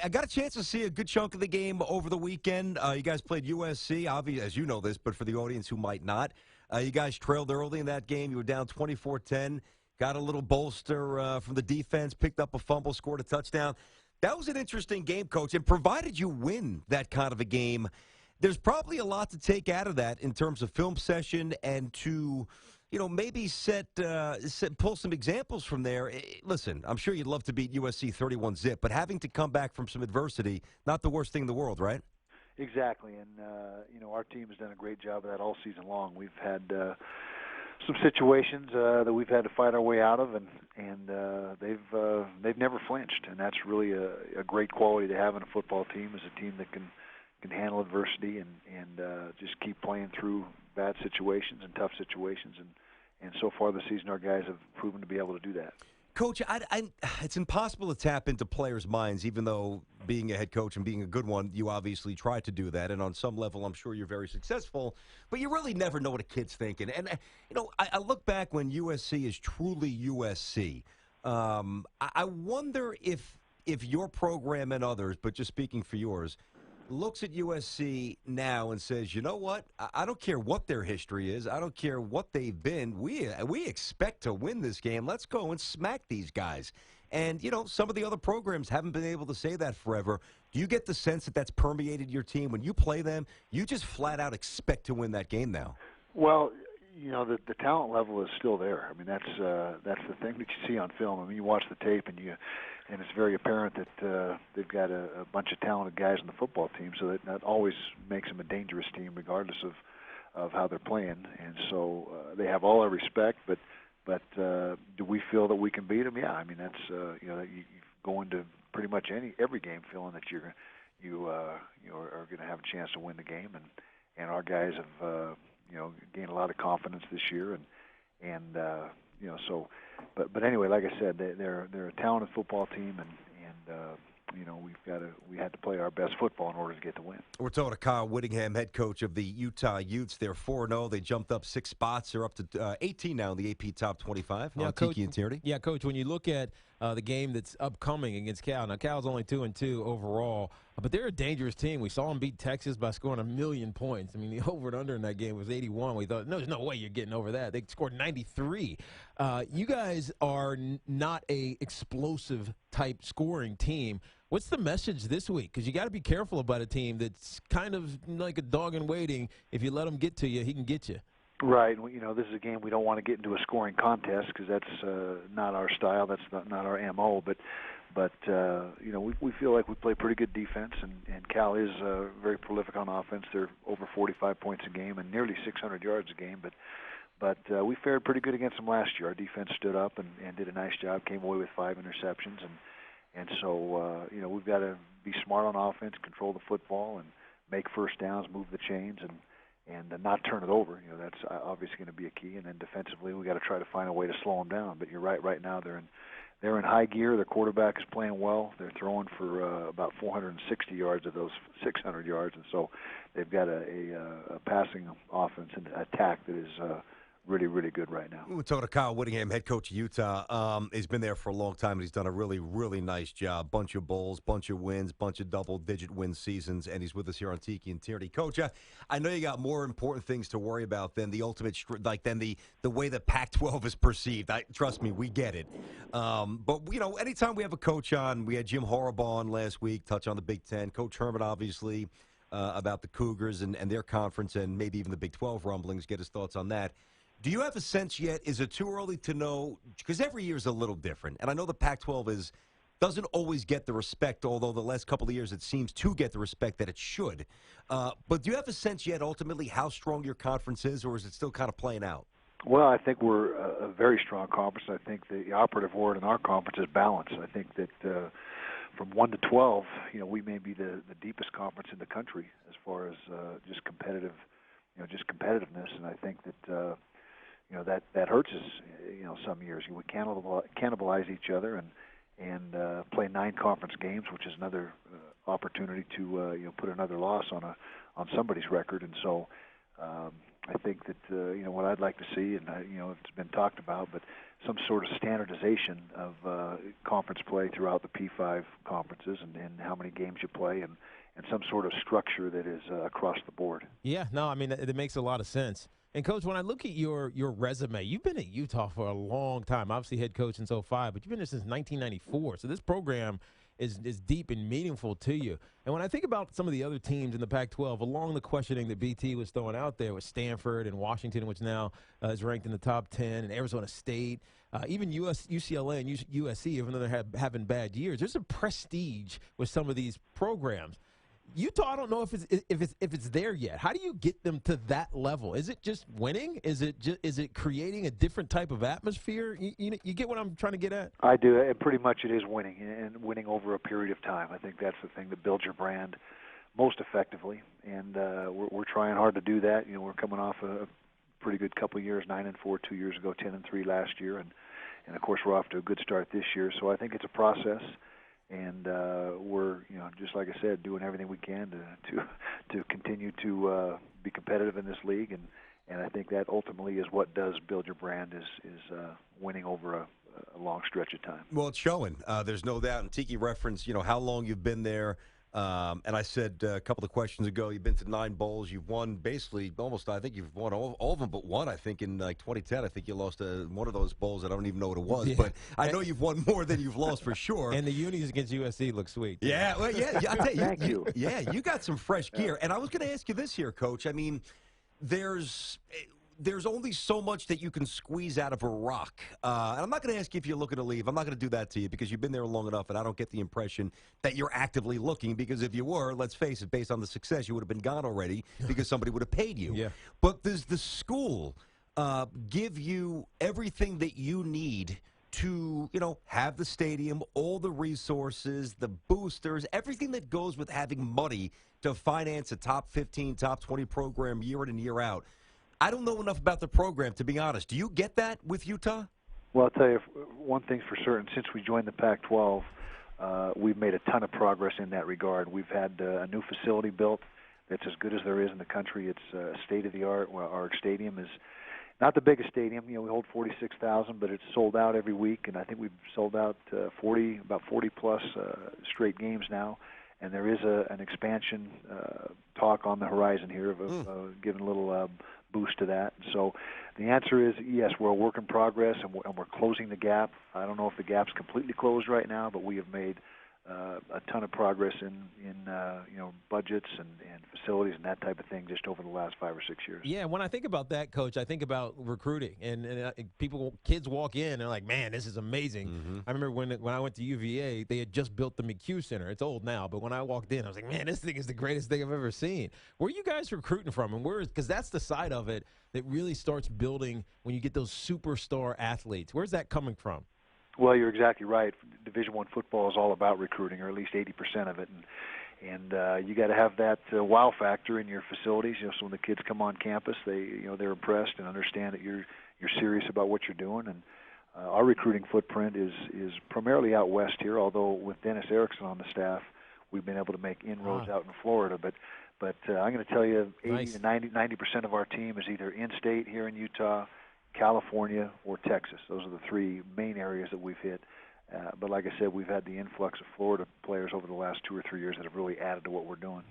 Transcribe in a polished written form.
I got a chance to see a good chunk of the game over the weekend. You guys played USC, obviously, as you know this, but for the audience who might not. You guys trailed early in that game. You were down 24-10, got a little bolster from the defense, picked up a fumble, scored a touchdown. That was an interesting game, Coach, and provided you win that kind of a game, there's probably a lot to take out of that in terms of film session and to maybe pull some examples from there. Listen, I'm sure you'd love to beat USC 31-zip, but having to come back from some adversity, not the worst thing in the world, right? Exactly, and our team has done a great job of that all season long. We've had some situations that we've had to fight our way out of, and they've never flinched, and that's really a great quality to have in a football team, is a team that can handle adversity and just keep playing through bad situations and tough situations, and so far this season our guys have proven to be able to do that. Coach, it's impossible to tap into players' minds, even though being a head coach and being a good one, you obviously try to do that. And on some level, I'm sure you're very successful. But you really never know what a kid's thinking. And, I look back when USC is truly USC. I wonder if your program and others, but just speaking for yours, looks at USC now and says, you know what? I don't care what their history is. I don't care what they've been. We expect to win this game. Let's go and smack these guys. And, some of the other programs haven't been able to say that forever. Do you get the sense that that's permeated your team? When you play them, you just flat out expect to win that game now? Well, the talent level is still there. I mean, that's the thing that you see on film. I mean, you watch the tape and it's very apparent that they've got a bunch of talented guys on the football team, so that always makes them a dangerous team regardless of how they're playing. And so they have all our respect, but do we feel that we can beat them? Yeah, I mean, that's you go into pretty much every game feeling that you are going to have a chance to win the game, and our guys have gained a lot of confidence this year, and so. But anyway, like I said, they're a talented football team, and we had to play our best football in order to get the win. We're talking to Kyle Whittingham, head coach of the Utah Utes. They're 4-0. They jumped up 6 spots. They're up to 18 now in the AP Top 25 on Tiki and Tierney. Yeah, Coach, when you look at the game that's upcoming against Cal, now Cal's only 2-2 overall, but they're a dangerous team. We saw them beat Texas by scoring 1,000,000 points. I mean, the over and under in that game was 81. We thought, no, there's no way you're getting over that. They scored 93. You guys are not a explosive type scoring team. What's the message this week? Because you got to be careful about a team that's kind of like a dog in waiting. If you let him get to you, he can get you. Right. This is a game we don't want to get into a scoring contest because that's not our style. That's not our MO. But we feel like we play pretty good defense, and Cal is very prolific on offense. They're over 45 points a game and nearly 600 yards a game. But we fared pretty good against them last year. Our defense stood up and did a nice job, came away with 5 interceptions. And so, we've got to be smart on offense, control the football, and make first downs, move the chains, and not turn it over. That's obviously going to be a key. And then defensively, we got to try to find a way to slow them down. But you're right. Right now, they're in high gear. Their quarterback is playing well. They're throwing for about 460 yards of those 600 yards, and so they've got a passing offense and attack that is really, really good right now. We're talking to Kyle Whittingham, head coach of Utah. He's been there for a long time, and he's done a really, really nice job. Bunch of bowls, bunch of wins, bunch of double-digit win seasons, and he's with us here on Tiki and Tierney. Coach, I know you got more important things to worry about than the ultimate, than the way the Pac-12 is perceived. Trust me, we get it. But, anytime we have a coach on, we had Jim Harbaugh on last week, touch on the Big Ten. Coach Herman, obviously, about the Cougars and their conference and maybe even the Big 12 rumblings, get his thoughts on that. Do you have a sense yet? Is it too early to know? Because every year is a little different. And I know the Pac-12 doesn't always get the respect, although the last couple of years it seems to get the respect that it should. But do you have a sense yet ultimately how strong your conference is, or is it still kind of playing out? Well, I think we're a very strong conference. I think the operative word in our conference is balance. I think that from 1 to 12, we may be the deepest conference in the country as far as just competitiveness. And I think that that hurts us, some years. We cannibalize each other and play 9 conference games, which is another opportunity to put another loss on somebody's record. And so I think that what I'd like to see, and it's been talked about, but some sort of standardization of conference play throughout the P5 conferences, and how many games you play, and some sort of structure that is across the board. Yeah, no, I mean, it makes a lot of sense. And, Coach, when I look at your resume, you've been at Utah for a long time. Obviously, head coach in '05, but you've been there since 1994. So this program is deep and meaningful to you. And when I think about some of the other teams in the Pac-12, along the questioning that BT was throwing out there with Stanford and Washington, which now is ranked in the top 10, and Arizona State, even UCLA and USC, even though they're having bad years, there's a prestige with some of these programs. Utah, I don't know if it's there yet. How do you get them to that level? Is it just winning? Is it creating a different type of atmosphere? You get what I'm trying to get at? I do, and pretty much it is winning, and winning over a period of time. I think that's the thing that builds your brand most effectively, and we're trying hard to do that. We're coming off a pretty good couple of years, 9-4 2 years ago, 10-3 last year, and of course we're off to a good start this year. So I think it's a process. And we're, just like I said, doing everything we can to continue to be competitive in this league, and I think that ultimately is what does build your brand is winning over a long stretch of time. Well, it's showing. There's no doubt. And Tiki referenced, how long you've been there. And I said a couple of questions ago, you've been to 9 bowls. You've won basically almost, I think you've won all of them but one. I think in 2010, I think you lost one of those bowls. I don't even know what it was. Yeah. But I know you've won more than you've lost for sure. And the unis against USC look sweet. Yeah, well, yeah. I tell you, Thank you. Yeah, you got some fresh gear. And I was going to ask you this here, Coach. I mean, there's only so much that you can squeeze out of a rock. And I'm not going to ask you if you're looking to leave. I'm not going to do that to you because you've been there long enough, and I don't get the impression that you're actively looking, because if you were, let's face it, based on the success, you would have been gone already because somebody would have paid you. Yeah. But does the school give you everything that you need to, have the stadium, all the resources, the boosters, everything that goes with having money to finance a top 15, top 20 program year in and year out? I don't know enough about the program, to be honest. Do you get that with Utah? Well, I'll tell you one thing's for certain. Since we joined the Pac-12, we've made a ton of progress in that regard. We've had a new facility built that's as good as there is in the country. It's state-of-the-art. Our stadium is not the biggest stadium. We hold 46,000, but it's sold out every week, and I think we've sold out about 40-plus straight games now. And there is an expansion talk on the horizon here of giving a little boost to that. So the answer is yes, we're a work in progress, and we're closing the gap. I don't know if the gap's completely closed right now, but we have made a ton of progress in budgets and facilities and that type of thing just over the last 5 or 6 years. Yeah, when I think about that, Coach, I think about recruiting, and kids walk in and they're like, man, this is amazing. Mm-hmm. I remember when I went to UVA, they had just built the McHugh Center. It's old now, but when I walked in, I was like, man, this thing is the greatest thing I've ever seen. Where are you guys recruiting from? And because that's the side of it that really starts building when you get those superstar athletes. Where's that coming from? Well, you're exactly right. Division I football is all about recruiting, or at least 80% of it, and you got to have that wow factor in your facilities. So when the kids come on campus, they're impressed and understand that you're serious about what you're doing. And our recruiting footprint is primarily out west here. Although with Dennis Erickson on the staff, we've been able to make inroads out in Florida. But I'm going to tell you, 80 to 90% of our team is either in-state here in Utah, California, or Texas. Those are the 3 main areas that we've hit. But like I said, we've had the influx of Florida players over the last 2 or 3 years that have really added to what we're doing.